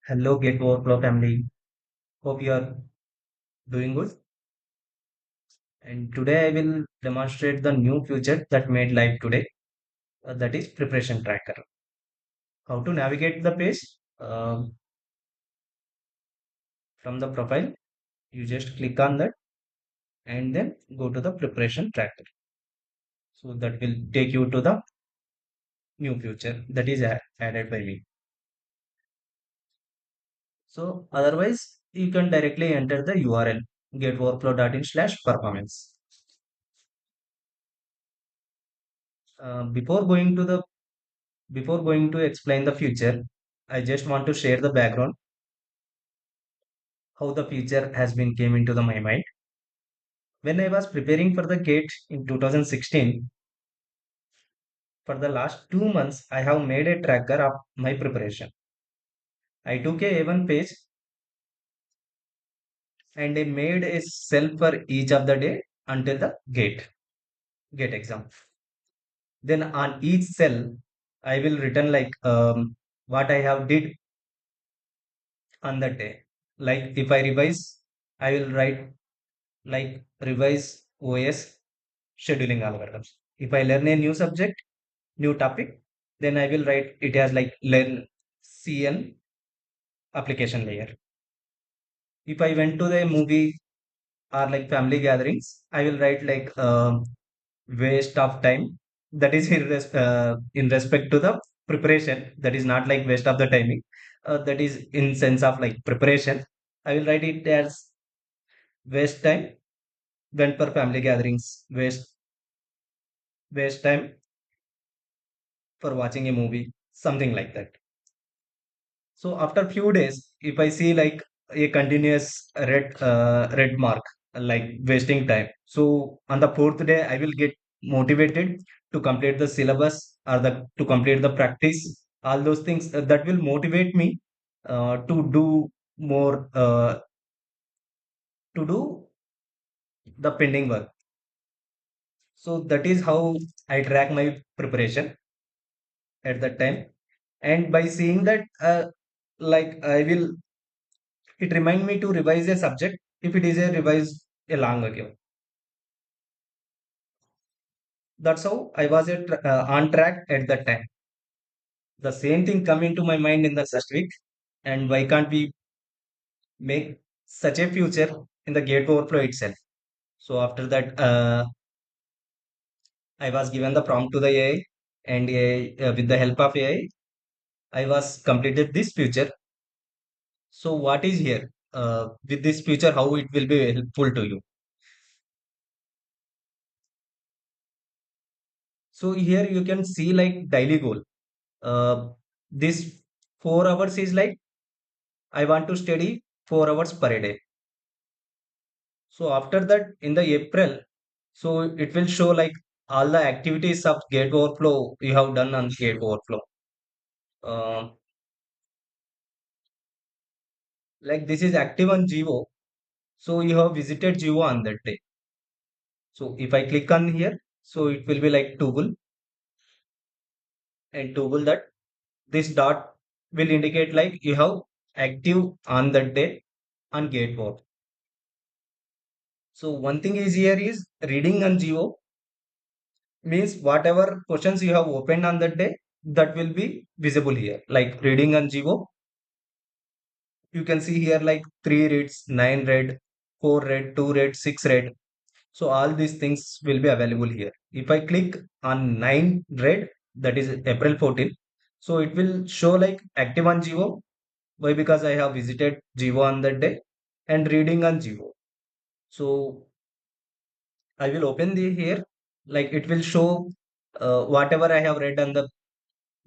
Hello, Get Overflow family. Hope you are doing good. And today I will demonstrate the new feature that made live today. That is preparation tracker. How to navigate the page from the profile. You just click on that and then go to the preparation tracker. So that will take you to the new feature that is added by me. So otherwise, you can directly enter the URL getoverflow.in/performance. Before going to the Before going to explain the future, I just want to share the background, how the future has been came into my mind. When I was preparing for the GATE in 2016, for the last 2 months, I have made a tracker of my preparation. I took a A1 page and I made a cell for each of the day until the GATE exam. Then on each cell, I will written like what I have did on that day. Like if I revise, I will write like revise OS scheduling algorithms. If I learn a new subject, new topic, then I will write it as like learn CN application layer. If I went to the movie or like family gatherings, I will write like waste of time. That is in respect to the preparation. That is not like waste of the timing. That is in sense of like preparation. I will write it as waste time went for family gatherings, waste time for watching a movie, something like that. So after few days, if I see like a continuous red mark, like wasting time. So on the fourth day, I will get motivated to complete the syllabus or the to complete the practice. All those things that will motivate me to do more to do the pending work. So that is how I track my preparation at that time. And by seeing that, like I will it remind me to revise a subject if it is a revised a long ago. That's how I was on track at that time. The same thing come into my mind in the first week, and why can't we make such a future in the gate overflow itself? So after that, I was given the prompt to the AI, and AI, with the help of AI, I was completed this future. So what is here? With this future, how it will be helpful to you? So here you can see like daily goal. This 4 hours is like I want to study 4 hours per day. So after that, in the April, so it will show like all the activities of Gate Overflow you have done on Gate Overflow. Uh, like this is active on Geo, so you have visited Geo on that day. So if I click on here, so it will be like toggle and toggle that this dot will indicate like you have active on that day on Gate Overflow. So one thing is here is reading on Geo means whatever questions you have opened on that day that will be visible here. Like reading on Geo, you can see here like 3 reads, 9 read, 4 read, 2 read, 6 read. So all these things will be available here. If I click on 9 read, that is April 14, so it will show like active on Geo. Why? Because I have visited Geo on that day and reading on Geo. So I will open the here, like it will show whatever I have read on the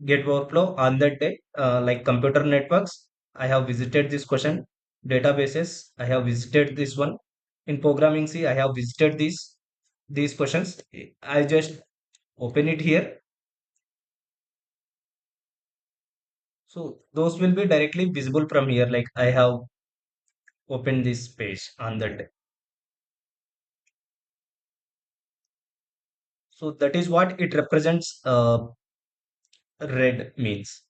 Get workflow on that day, like computer networks. I have visited this question. Databases. I have visited this one. In programming C, I have visited these questions. I just open it here. So those will be directly visible from here. Like I have opened this page on that day. So that is what it represents. Red means.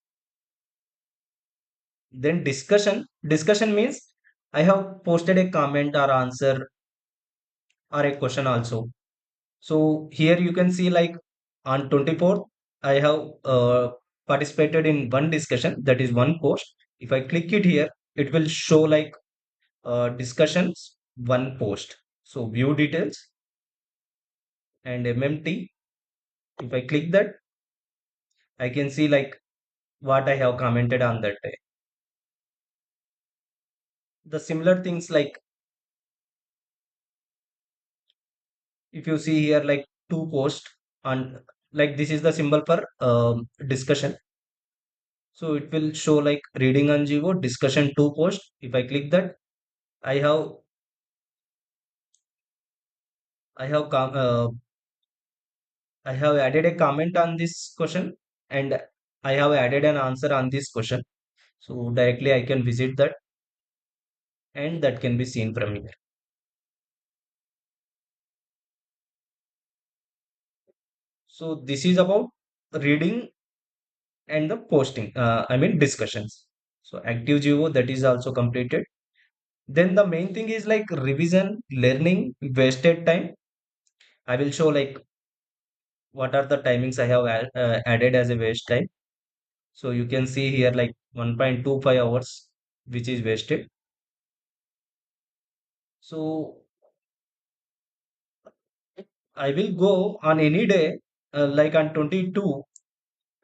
Then discussion means I have posted a comment or answer or a question also. So here you can see like on 24th, I have participated in one discussion, that is one post. If I click it here, it will show like discussions, one post. So view details and MMT. If I click that, I can see like what I have commented on that day. The similar things like if you see here like two posts on like this is the symbol for discussion. So it will show like reading on Geo discussion two post. If I click that, I have I have I have added a comment on this question and I have added an answer on this question. So directly I can visit that and that can be seen from here. So this is about reading and the posting. I mean discussions. So active Geo that is also completed. Then the main thing is like revision, learning, wasted time. I will show like what are the timings I have added as a waste time. So you can see here like 1.25 hours, which is wasted. So I will go on any day, like on 22,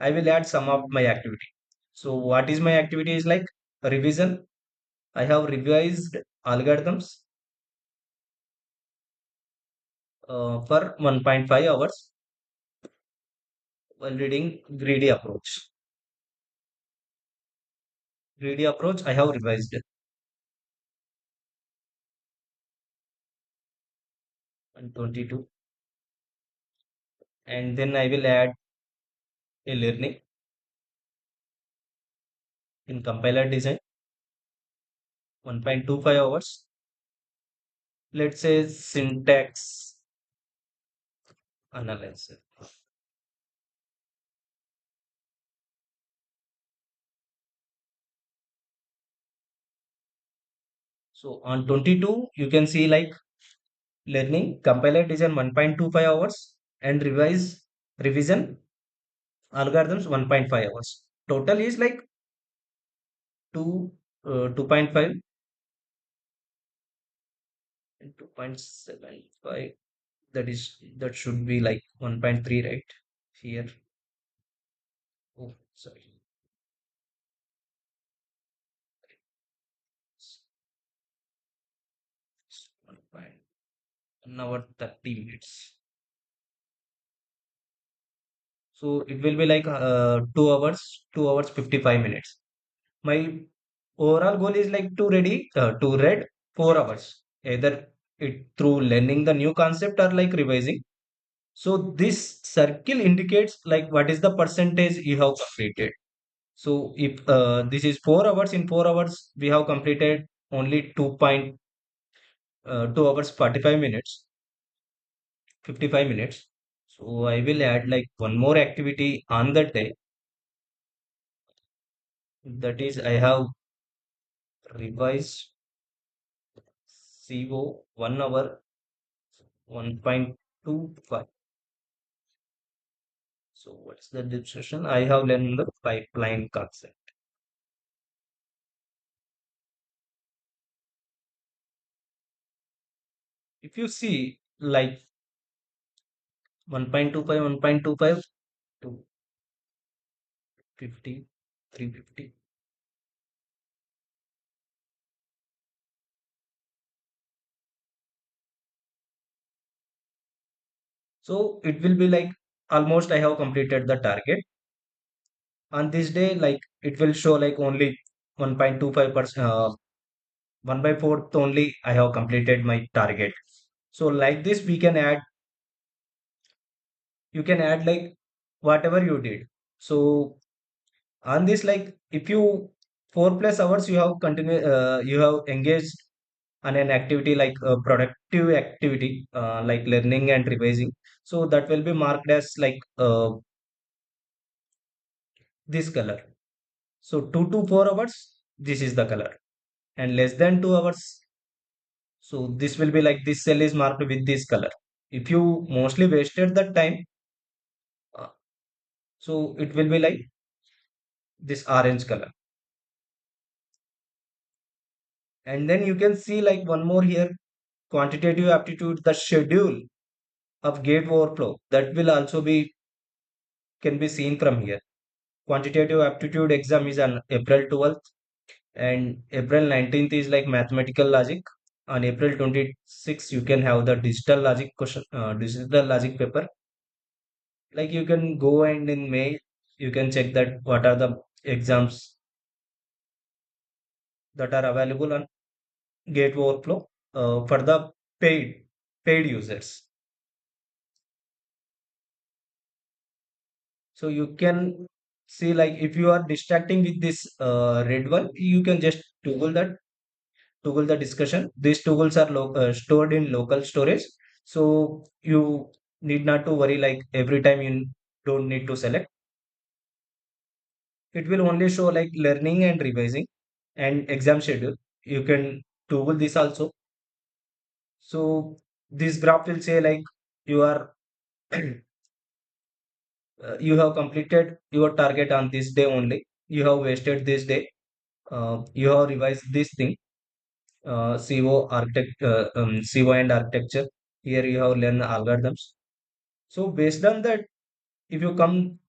I will add some of my activity. So what is my activity is like revision. I have revised algorithms for 1.5 hours while reading greedy approach. Greedy approach I have revised on 22, and then I will add a learning in compiler design 1.25 hours. Let's say syntax analysis. So on 22, you can see like learning compiler design 1.25 hours and revise revision algorithms 1.5 hours. Total is like 2 2.5 and 2.75. That should be like 1.3 right here. Oh, sorry. 1 hour 30 minutes. So it will be like 2 hours 55 minutes. My overall goal is like to read 4 hours, either it through learning the new concept or like revising. So this circle indicates like what is the percentage you have completed. So if this is 4 hours, in 4 hours we have completed only 2 hours 45 minutes, 55 minutes. So I will add like one more activity on that day. That is I have revised CO 1 hour 1.25. So what's the discussion? I have learned the pipeline concept. If you see like 1.25, 1.25 to 50, 350. So it will be like almost I have completed the target. On this day, like it will show like only 1.25%, 1 by 4th only I have completed my target. So like this, we can add, you can add like whatever you did. So on this like if you 4 plus hours you have you have engaged on an activity like a productive activity like learning and revising, so that will be marked as like this color. So 2 to 4 hours this is the color, and less than 2 hours. So this will be like this cell is marked with this color. If you mostly wasted that time, uh, so it will be like this orange color. And then you can see like one more here, quantitative aptitude, the schedule of gate overflow that will also be can be seen from here. Quantitative aptitude exam is on April 12th, and April 19th is like mathematical logic. On April 26th, you can have the digital logic question, digital logic paper. Like you can go and in May, you can check that what are the exams that are available on Gate Overflow for the paid paid users. So you can see like if you are distracting with this red one, you can just toggle the discussion. These toggles are stored in local storage, so you need not to worry like every time you don't need to select. It will only show like learning and revising and exam schedule. You can toggle this also. So this graph will say like you are you have completed your target on this day only. You have wasted this day. You have revised this thing. CO and architecture. Here you have learned algorithms. So based on that, if you come,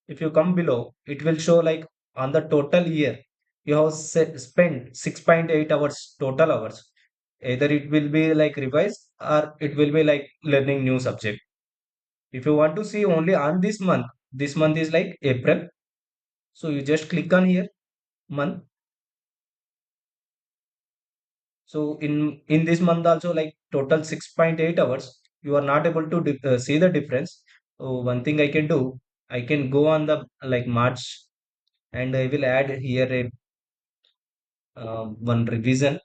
if you come below, it will show like on the total year, you have spent 6.8 hours total hours. Either it will be like revised or it will be like learning new subject. If you want to see only on this month is like April. So you just click on here month. So in this month also like total 6.8 hours, you are not able to see the difference. So one thing I can do, I can go on the like March, and I will add here a one revision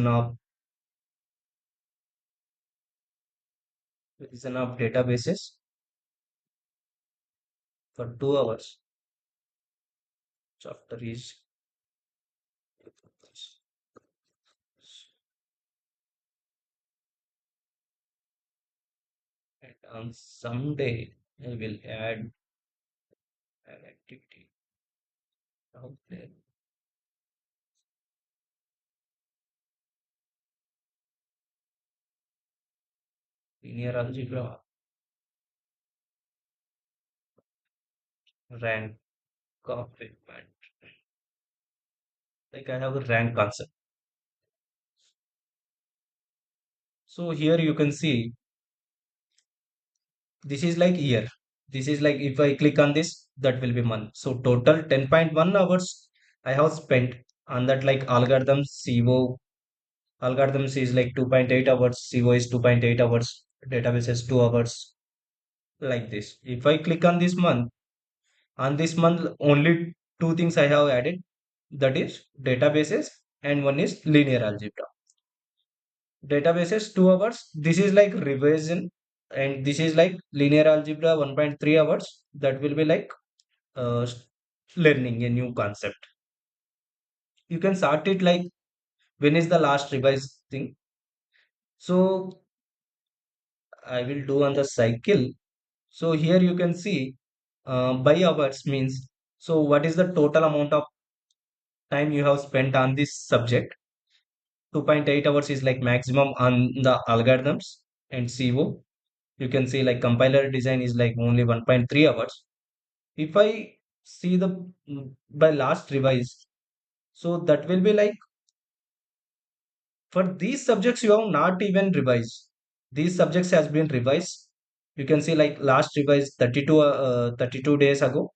of databases for 2 hours. Chapter is, and on Sunday I will add an activity out there. Linear algebra rank complement. Like I have a rank concept. So here you can see this is like year. This is like if I click on this, that will be month. So total 10.1 hours I have spent on that like algorithms, CO. Algorithms is like 2.8 hours, CO is 2.8 hours, database is 2 hours, like this. If I click on this month only two things I have added, that is databases and one is linear algebra. Databases 2 hours, this is like revision, and this is like linear algebra 1.3 hours, that will be like uh, learning a new concept. You can sort it like when is the last revised thing. So I will do on the cycle. So here you can see by hours means, so what is the total amount of time you have spent on this subject. 2.8 hours is like maximum on the algorithms and CO. You can see like compiler design is like only 1.3 hours. If I see the by last revise, so that will be like for these subjects you have not even revised. These subjects has been revised. You can see like last revised 32 days ago,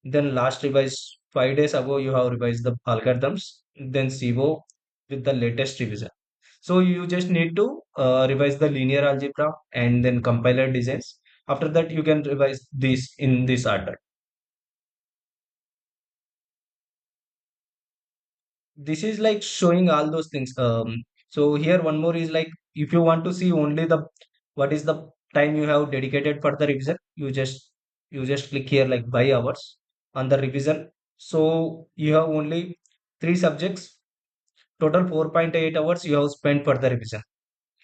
then last revised 5 days ago you have revised the algorithms, then CO with the latest revision. So you just need to revise the linear algebra and then compiler designs. After that you can revise this in this order. This is like showing all those things. So here one more is like if you want to see only the what is the time you have dedicated for the revision, you just click here like by hours. on the revision. So you have only three subjects, total 4.8 hours you have spent for the revision.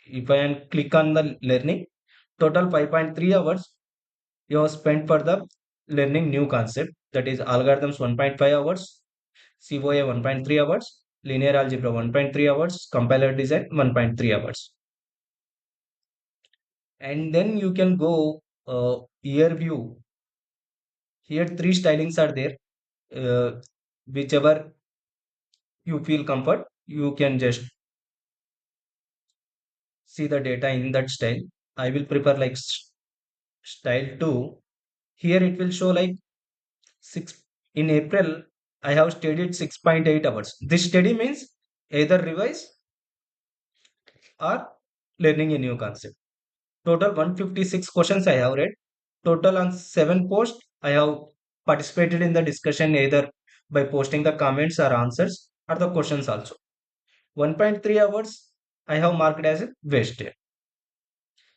If I can click on the learning, total 5.3 hours you have spent for the learning new concept, that is algorithms 1.5 hours, COA 1.3 hours, linear algebra 1.3 hours, compiler design 1.3 hours. And then you can go year view. Here three stylings are there. Whichever you feel comfort, you can just see the data in that style. I will prepare like style 2. Here it will show like 6 in April. I have studied 6.8 hours. This study means either revise or learning a new concept. Total 156 questions I have read. Total on 7 posts I have participated in the discussion either by posting the comments or answers or the questions also. 1.3 hours I have marked as wasted.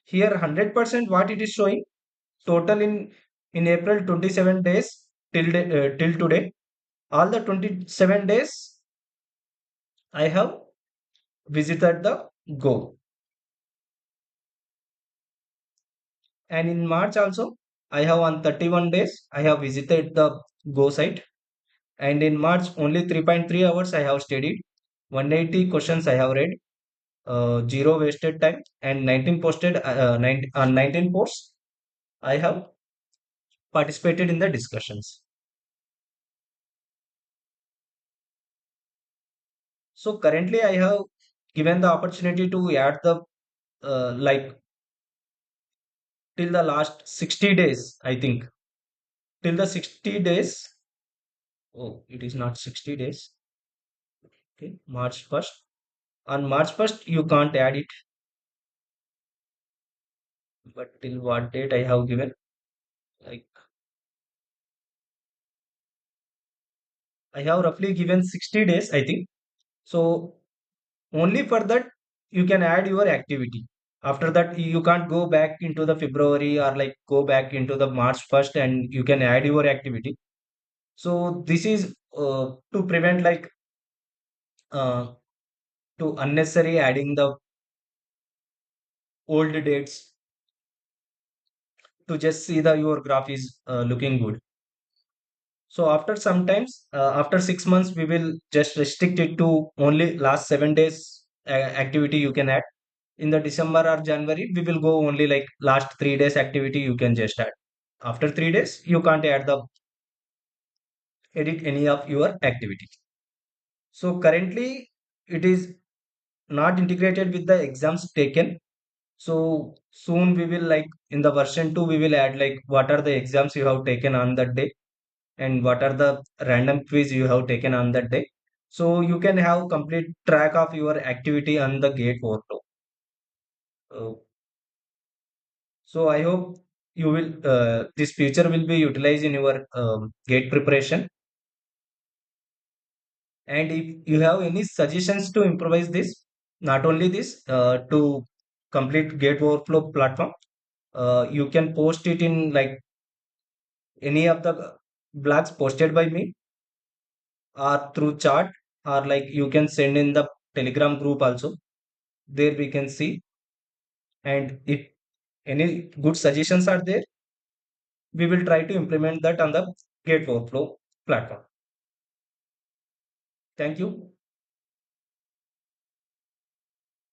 Here 100% what it is showing, total in April 27 days till today. All the 27 days I have visited the Go. And in March also, I have on 31 days, I have visited the Go site. And in March, only 3.3 hours I have studied. 180 questions I have read. Zero wasted time and 19 posted 19 posts I have participated in the discussions. So currently I have given the opportunity to add the like till the last 60 days, I think. Till the 60 days. Oh, it is not 60 days. Okay, March 1st. On March 1st, you can't add it, but till what date I have given? Like, I have roughly given 60 days, I think. So, only for that, you can add your activity. After that, you can't go back into the February or like go back into the March 1st and you can add your activity. So, this is to prevent like uh, to unnecessary adding the old dates to just see the your graph is looking good. So after sometimes after 6 months we will just restrict it to only last 7 days activity you can add. In the December or January we will go only like last 3 days activity you can just add. After 3 days you can't add the edit any of your activity. So currently it is not integrated with the exams taken. So soon we will like in the version 2 we will add like what are the exams you have taken on that day and what are the random quiz you have taken on that day. So you can have complete track of your activity on the gate workflow. Uh, so I hope you will this feature will be utilized in your gate preparation. And if you have any suggestions to improvise this, not only this to complete gate workflow platform, you can post it in like any of the blogs posted by me or through chat, or like you can send in the Telegram group also. There we can see. And if any good suggestions are there, we will try to implement that on the gate workflow platform. Thank you.